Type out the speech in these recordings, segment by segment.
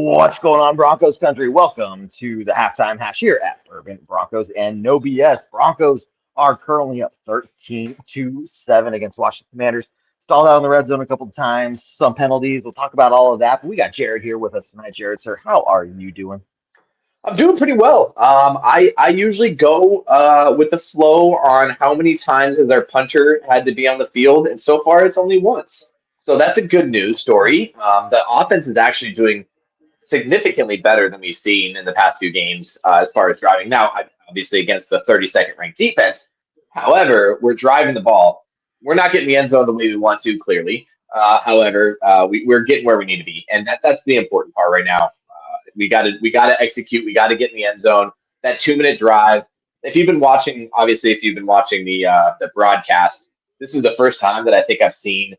What's going on, Broncos country? Welcome to the halftime hash here at Bourbon Broncos and No BS. Broncos are currently up 13-7 against Washington Commanders. Stalled out in the red zone a couple of times, some penalties. We'll talk about all of that. But we got Jared here with us tonight. Jared, sir, how are you doing? I'm doing pretty well. I usually go with the flow on how many times has our punter had to be on the field, and so far it's only once. So that's a good news story. The offense is actually doing significantly better than we've seen in the past few games as far as driving. Now, obviously against the 32nd ranked defense. However, we're driving the ball. We're not getting the end zone the way we want to, clearly. However, we're getting where we need to be, and that's the important part right now. We got to execute. We got to get in the end zone. That 2-minute drive. If you've been watching, obviously, if you've been watching the broadcast, this is the first time that I think I've seen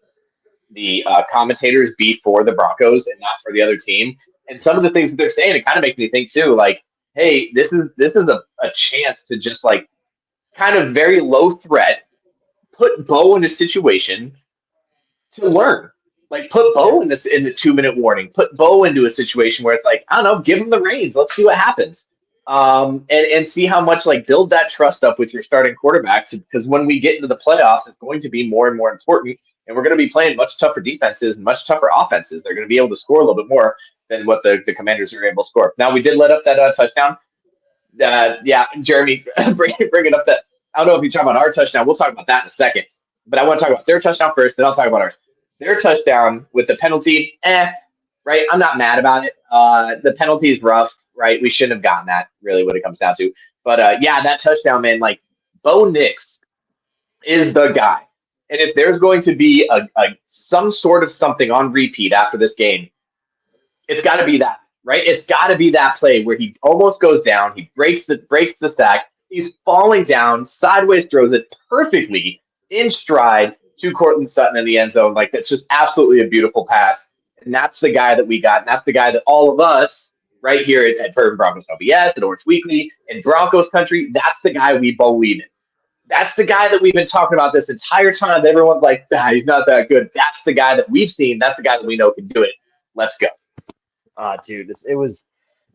the commentators be for the Broncos and not for the other team. And some of the things that they're saying, it kind of makes me think too, like, hey, this is a chance to just like kind of very low threat, put Bo in a situation to learn. Like, put Bo in the 2-minute warning. Put Bo into a situation where it's like, I don't know, give him the reins. Let's see what happens. And see how much, like, build that trust up with your starting quarterback, because when we get into the playoffs, it's going to be more and more important, and we're going to be playing much tougher defenses and much tougher offenses. They're going to be able to score a little bit more than what the Commanders are able to score. Now, we did let up that touchdown. Yeah, Jeremy, bringing up that. I don't know if you talk about our touchdown. We'll talk about that in a second. But I want to talk about their touchdown first, then I'll talk about ours. Their touchdown with the penalty, right? I'm not mad about it. The penalty is rough, right? We shouldn't have gotten that, really, what it comes down to. But, yeah, that touchdown, man, like, Bo Nix is the guy. And if there's going to be some sort of something on repeat after this game, it's got to be that, right? It's got to be that play where he almost goes down. He breaks the sack. He's falling down, sideways throws it perfectly in stride to Courtland Sutton in the end zone. Like, that's just absolutely a beautiful pass. And that's the guy that we got. And that's the guy that all of us right here at Bourbon Broncos No B.S, at Orange Weekly, in Broncos country, that's the guy we believe in. That's the guy that we've been talking about this entire time. Everyone's like, he's not that good. That's the guy that we've seen. That's the guy that we know can do it. Let's go. Dude,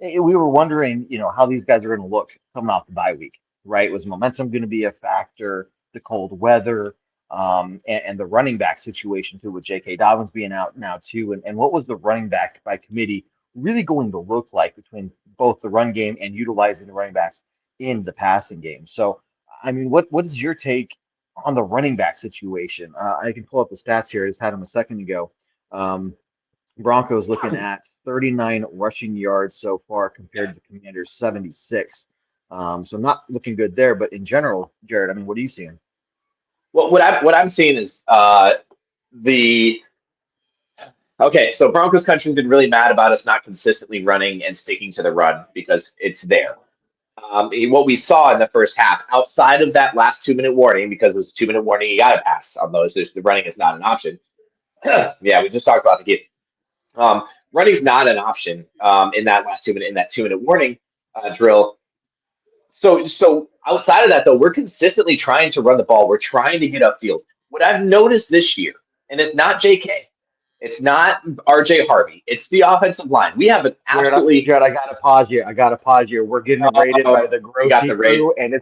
we were wondering, how these guys are going to look coming off the bye week, right? Was momentum going to be a factor? The cold weather, and the running back situation too, with J.K. Dobbins being out now too, and what was the running back by committee really going to look like between both the run game and utilizing the running backs in the passing game? So, I mean, what is your take on the running back situation? I can pull up the stats here. I just had them a second ago. Broncos looking at 39 rushing yards so far compared to the Commanders' 76. So not looking good there, but in general, Jared, I mean, what are you seeing? Well, what I'm seeing is so Broncos country's been really mad about us not consistently running and sticking to the run because it's there. What we saw in the first half, outside of that last 2-minute warning, because it was a 2-minute warning, you got to pass on those. The running is not an option. Yeah, we just talked about the game. Running's not an option in that last 2-minute warning drill. So outside of that, though, we're consistently trying to run the ball. We're trying to get upfield. What I've noticed this year, and it's not JK, it's not RJ Harvey, it's the offensive line. We have an absolutely. Jared, I gotta pause you. We're getting rated by the Grossy crew, and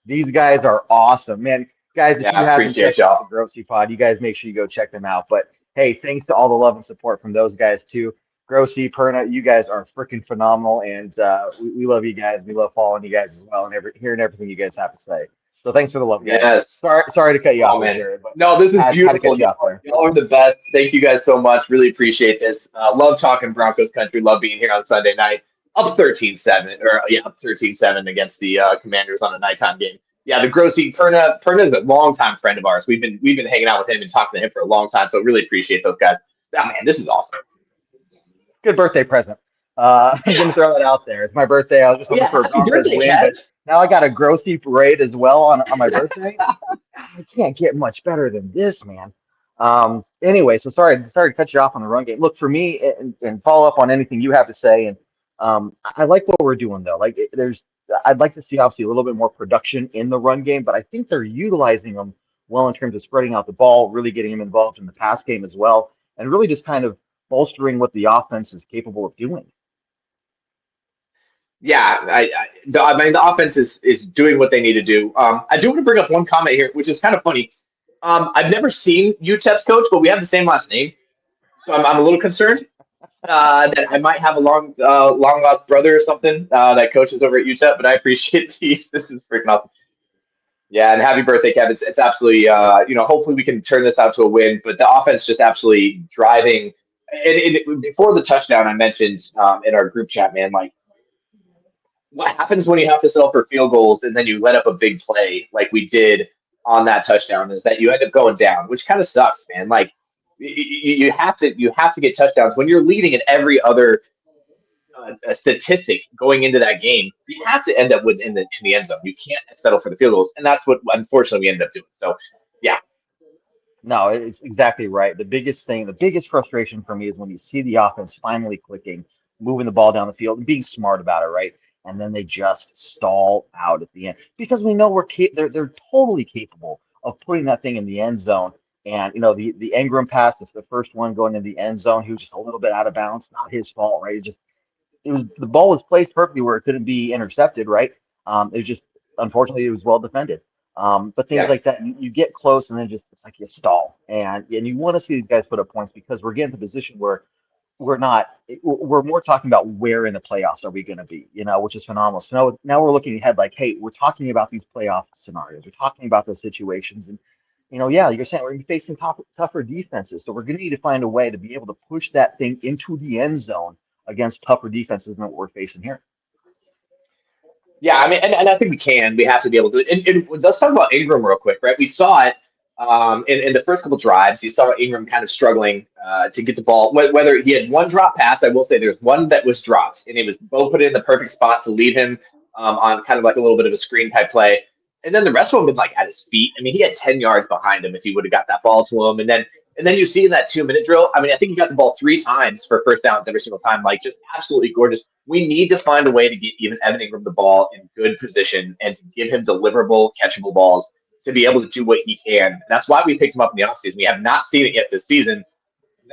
these guys are awesome, man. Guys, if you haven't checked out the Grossy Pod, you guys make sure you go check them out. But hey, thanks to all the love and support from those guys too. Grossy, Perna, you guys are freaking phenomenal, and we love you guys. We love following you guys as well, and hearing everything you guys have to say. So thanks for the love, guys. Yes. Sorry to cut you off there. But no, this is beautiful. Y'all are the best. Thank you guys so much. Really appreciate this. Love talking Broncos country. Love being here on Sunday night. Up 13-7 against the Commanders on a nighttime game. Yeah, the Grossy Perna is a longtime friend of ours. We've been hanging out with him and talking to him for a long time. So really appreciate those guys. Oh, man, this is awesome. Good birthday present. I'm gonna throw that out there. It's my birthday. I was just hoping for a Broncos win, but now I got a Grossy parade as well on my birthday. I can't get much better than this, man. Anyway, so sorry to cut you off on the run game. Look, for me, and follow up on anything you have to say. And I like what we're doing though. Like, I'd like to see obviously a little bit more production in the run game, but I think they're utilizing them well in terms of spreading out the ball, really getting them involved in the pass game as well, and really just kind of bolstering what the offense is capable of doing. Yeah, I mean the offense is doing what they need to do. I do want to bring up one comment here, which is kind of funny. I've never seen UTEP's coach, but we have the same last name, so I'm a little concerned that I might have a long lost brother or something that coaches over at UTEP. But I appreciate these. This is freaking awesome. Yeah, and happy birthday, Kev. It's absolutely hopefully we can turn this out to a win. But the offense just absolutely driving. Before the touchdown, I mentioned in our group chat, man, like what happens when you have to settle for field goals and then you let up a big play like we did on that touchdown is that you end up going down, which kind of sucks, man. Like you have to get touchdowns when you're leading in every other a statistic going into that game. You have to end up with in the end zone. You can't settle for the field goals, and that's what unfortunately we ended up doing. So, yeah, No, it's exactly right. The biggest thing, the biggest frustration for me is when you see the offense finally clicking, moving the ball down the field and being smart about it, right? And then they just stall out at the end because we know they're totally capable of putting that thing in the end zone. And the Ingram pass, the first one going in the end zone, he was just a little bit out of bounds, not his fault, right? It was the ball was placed perfectly where it couldn't be intercepted, right? It was just unfortunately it was well defended. But things yeah. like that, you get close and then just it's like you stall, and you want to see these guys put up points because we're getting to a position where we're more talking about where in the playoffs are we going to be, which is phenomenal. So now we're looking ahead like, hey, we're talking about these playoff scenarios, we're talking about those situations, and yeah, you're saying we're going to be facing tougher defenses, so we're going to need to find a way to be able to push that thing into the end zone against tougher defenses than what we're facing here. Yeah, I mean, and I think we can. We have to be able to. And let's talk about Ingram real quick, right? We saw it in the first couple drives. You saw Ingram kind of struggling to get the ball. Whether he had one drop pass, I will say there's one that was dropped, and it was Bo put it in the perfect spot to lead him on kind of like a little bit of a screen type play. And then the rest of them been like at his feet. I mean, he had 10 yards behind him if he would have got that ball to him. And then you see in that 2 minute drill, I mean, I think he got the ball three times for first downs every single time. Like just absolutely gorgeous. We need to find a way to get even Evan Ingram the ball in good position and to give him deliverable, catchable balls to be able to do what he can. And that's why we picked him up in the offseason. We have not seen it yet this season.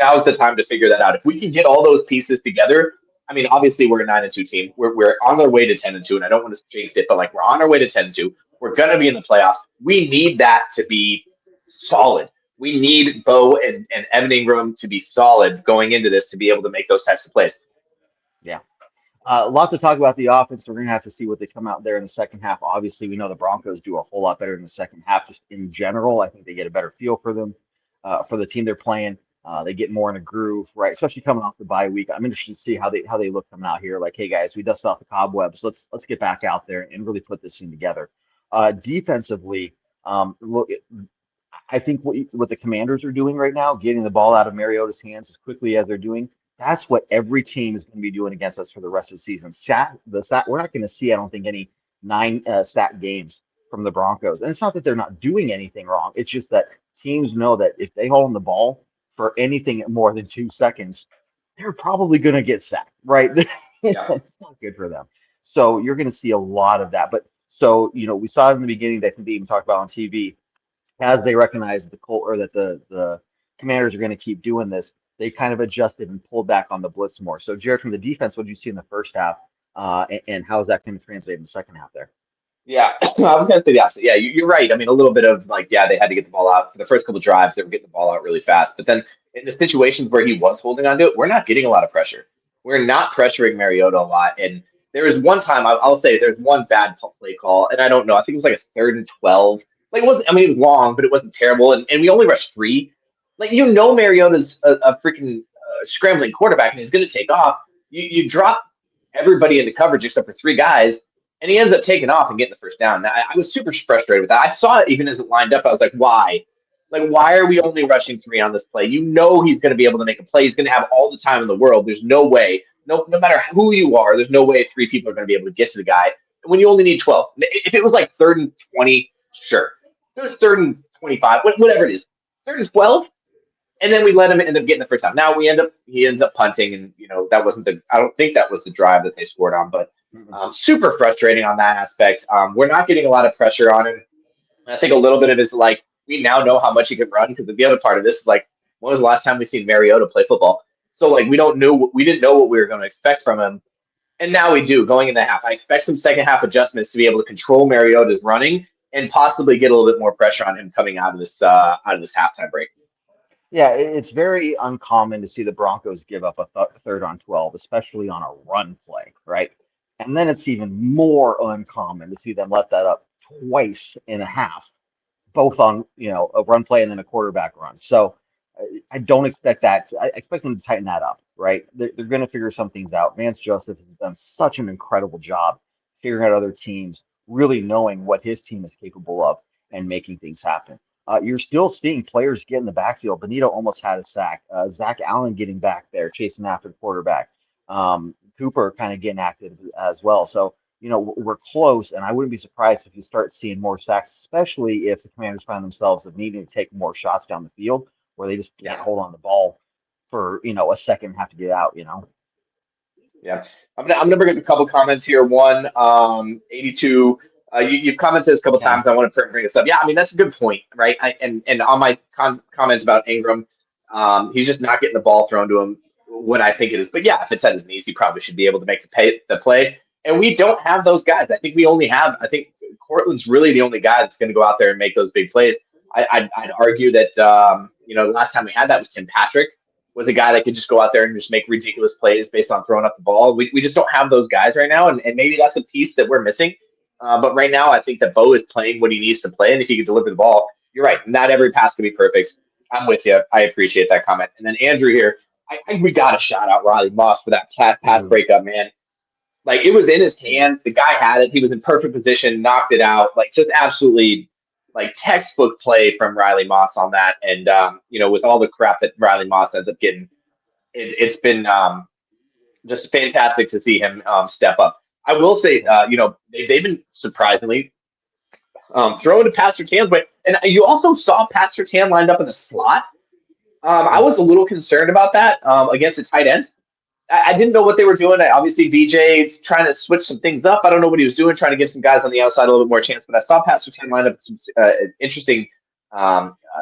Now's the time to figure that out. If we can get all those pieces together, I mean, obviously we're a 9-2 team. We're on our way to 10-2, and I don't want to jinx it, but like we're on our way to 10-2. We're gonna be in the playoffs. We need that to be solid. We need Bo and Evan Ingram to be solid going into this to be able to make those types of plays. Yeah. Lots to talk about the offense. We're going to have to see what they come out there in the second half. Obviously, we know the Broncos do a whole lot better in the second half. Just in general, I think they get a better feel for them, for the team they're playing. They get more in a groove, right? Especially coming off the bye week. I'm interested to see how they look coming out here. Like, hey guys, we dusted off the cobwebs. Let's get back out there and really put this thing together. Defensively, look, I think what the Commanders are doing right now, getting the ball out of Mariota's hands as quickly as they're doing, that's what every team is going to be doing against us for the rest of the season. We're not going to see, I don't think, any nine sack games from the Broncos. And it's not that they're not doing anything wrong. It's just that teams know that if they hold the ball for anything more than 2 seconds, they're probably going to get sacked, right? Yeah. It's not good for them. So you're going to see a lot of that. But so, we saw it in the beginning. I think they even talked about on TV as they recognized that the Commanders are going to keep doing this, they kind of adjusted and pulled back on the blitz more. So, Jared, from the defense, what did you see in the first half, and how is that going to translate in the second half there? Yeah, I was going to say the opposite. Yeah, you're right. I mean, a little bit of like, yeah, they had to get the ball out for the first couple drives. They were getting the ball out really fast, but then in the situations where he was holding on to it, we're not getting a lot of pressure. We're not pressuring Mariota a lot. And there was one time I'll say there's one bad play call, and I don't know. I think it was like a 3rd and 12. Like it wasn't. I mean, it was long, but it wasn't terrible. And we only rushed three. Like Mariota's a freaking scrambling quarterback, and he's going to take off. You drop everybody into coverage except for three guys, and he ends up taking off and getting the first down. Now, I was super frustrated with that. I saw it even as it lined up. I was like, why? Like, why are we only rushing three on this play? He's going to be able to make a play. He's going to have all the time in the world. There's no way, no matter who you are, there's no way three people are going to be able to get to the guy when you only need 12. If it was like 3rd and 20, sure. If it was 3rd and 25, whatever it is, 3rd and 12, and then we let him end up getting the first time. Now he ends up punting, and that wasn't I don't think that was the drive that they scored on, but super frustrating on that aspect. We're not getting a lot of pressure on him. And I think a little bit of it is like we now know how much he can run, because the other part of this is like, when was the last time we seen Mariota play football? So like we didn't know what we were going to expect from him. And now we do going in the half. I expect some second half adjustments to be able to control Mariota's running and possibly get a little bit more pressure on him coming out of this halftime break. Yeah, it's very uncommon to see the Broncos give up a third on 12, especially on a run play, right? And then it's even more uncommon to see them let that up twice in a half, both on, a run play and then a quarterback run. So I don't expect that. I expect them to tighten that up, right? They're going to figure some things out. Vance Joseph has done such an incredible job figuring out other teams, really knowing what his team is capable of and making things happen. You're still seeing players get in the backfield. Benito almost had a sack. Zach Allen getting back there, chasing after the quarterback. Cooper kind of getting active as well. So, we're close, and I wouldn't be surprised if you start seeing more sacks, especially if the Commanders find themselves of needing to take more shots down the field where they just can't Yeah. hold on the ball for, a second and have to get out. Yeah, I'm gonna bring up a couple comments here. One, 82. You've commented this a couple Yeah. times. And I want to bring this up. Yeah, I mean that's a good point, right? And on my comments about Ingram, he's just not getting the ball thrown to him when I think it is. But yeah, if it's at his knees, he probably should be able to make the play. And we don't have those guys. I think we only have. I think Cortland's really the only guy that's going to go out there and make those big plays. I'd argue that the last time we had that was Tim Patrick was a guy that could just go out there and just make ridiculous plays based on throwing up the ball. We just don't have those guys right now, and maybe that's a piece that we're missing. But right now, I think that Bo is playing what he needs to play, and if he can deliver the ball, you're right. Not every pass can be perfect. I'm with you. I appreciate that comment. And then Andrew here, we got to shout out Riley Moss for that pass breakup, man. Like, it was in his hands. The guy had it. He was in perfect position, knocked it out. Like, just absolutely, like, textbook play from Riley Moss on that. And, with all the crap that Riley Moss ends up getting, it's been just fantastic to see him step up. I will say, they've been surprisingly throwing to Pastor Tan's way. And you also saw Pastor Tan lined up in the slot. I was a little concerned about that against a tight end. I didn't know what they were doing. Obviously, VJ trying to switch some things up. I don't know what he was doing, trying to give some guys on the outside a little bit more chance. But I saw Pastor Tan line up some interesting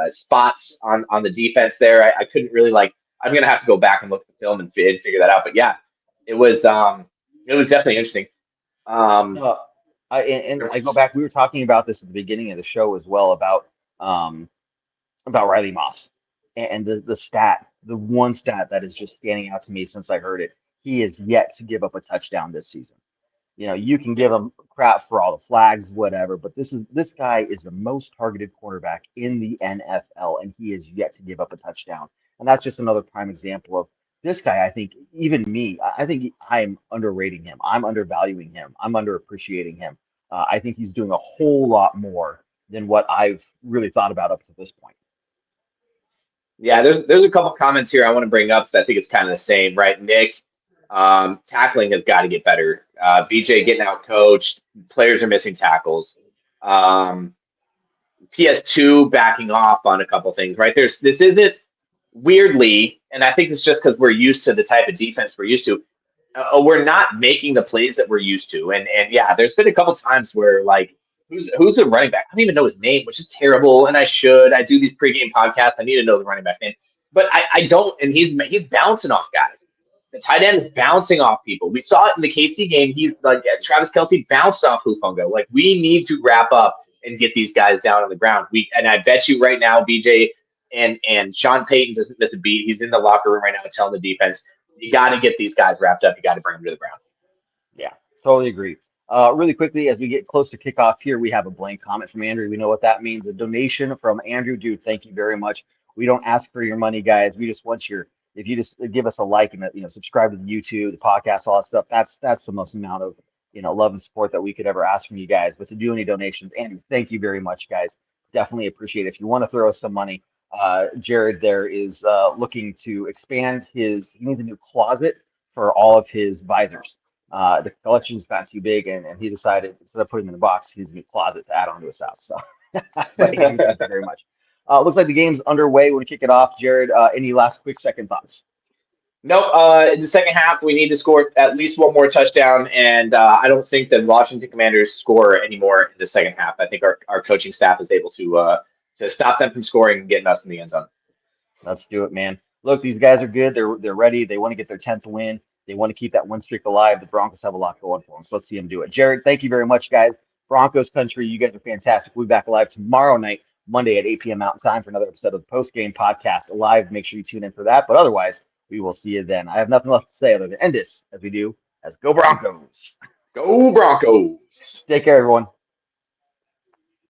spots on the defense there. I couldn't really I'm going to have to go back and look at the film and figure that out. But yeah, it was definitely interesting. And I go back. We were talking about this at the beginning of the show as well about Riley Moss and the one stat that is just standing out to me since I heard it. He is yet to give up a touchdown this season. You can give him crap for all the flags, whatever, but this guy is the most targeted quarterback in the NFL, and he is yet to give up a touchdown. And that's just another prime example of this guy. I think even me, I think I'm underrating him. I'm undervaluing him. I'm underappreciating him. I think he's doing a whole lot more than what I've really thought about up to this point. Yeah, there's a couple comments here I want to bring up because I think it's kind of the same, right? Nick, tackling has got to get better. VJ getting out coached. Players are missing tackles. PS2 backing off on a couple things, right? This isn't weirdly, and I think it's just because we're used to the type of defense we're used to. We're not making the plays that we're used to, and yeah, there's been a couple times where who's the running back? I don't even know his name, which is terrible. And I do these pregame podcasts. I need to know the running back name, but I don't. And he's bouncing off guys. The tight end is bouncing off people. We saw it in the KC game. He's Travis Kelce bounced off Hufanga. We need to wrap up and get these guys down on the ground. And I bet you right now, BJ and Sean Payton doesn't miss a beat. He's in the locker room right now telling the defense, you got to get these guys wrapped up. You got to bring them to the ground. Yeah, totally agree. Really quickly, as we get close to kickoff here, we have a blank comment from Andrew. We know what that means. A donation from Andrew. Dude, thank you very much. We don't ask for your money, guys. We just want if you just give us a like and subscribe to the YouTube, the podcast, all that stuff. That's the most amount of love and support that we could ever ask from you guys. But to do any donations, Andrew, thank you very much, guys. Definitely appreciate it. If you want to throw us some money, Jared there is looking to expand he needs a new closet for all of his visors. The collection's got too big, and he decided instead of putting them in a box, he needs a new closet to add onto his house. So, thank you very much. Looks like the game's underway. We want to kick it off. Jared, any last quick second thoughts? Nope. In the second half, we need to score at least one more touchdown, and I don't think the Washington Commanders score anymore in the second half. I think our coaching staff is able to stop them from scoring and getting us in the end zone. Let's do it, man. Look, these guys are good. They're ready. They want to get their 10th win. They want to keep that win streak alive. The Broncos have a lot going for them. So let's see them do it. Jared, thank you very much, guys. Broncos country, you guys are fantastic. We'll be back live tomorrow night, Monday at 8 p.m. Mountain Time for another episode of the Post Game Podcast live. Make sure you tune in for that. But otherwise, we will see you then. I have nothing left to say other than end this as we do as Go Broncos. Go Broncos. Take care, everyone.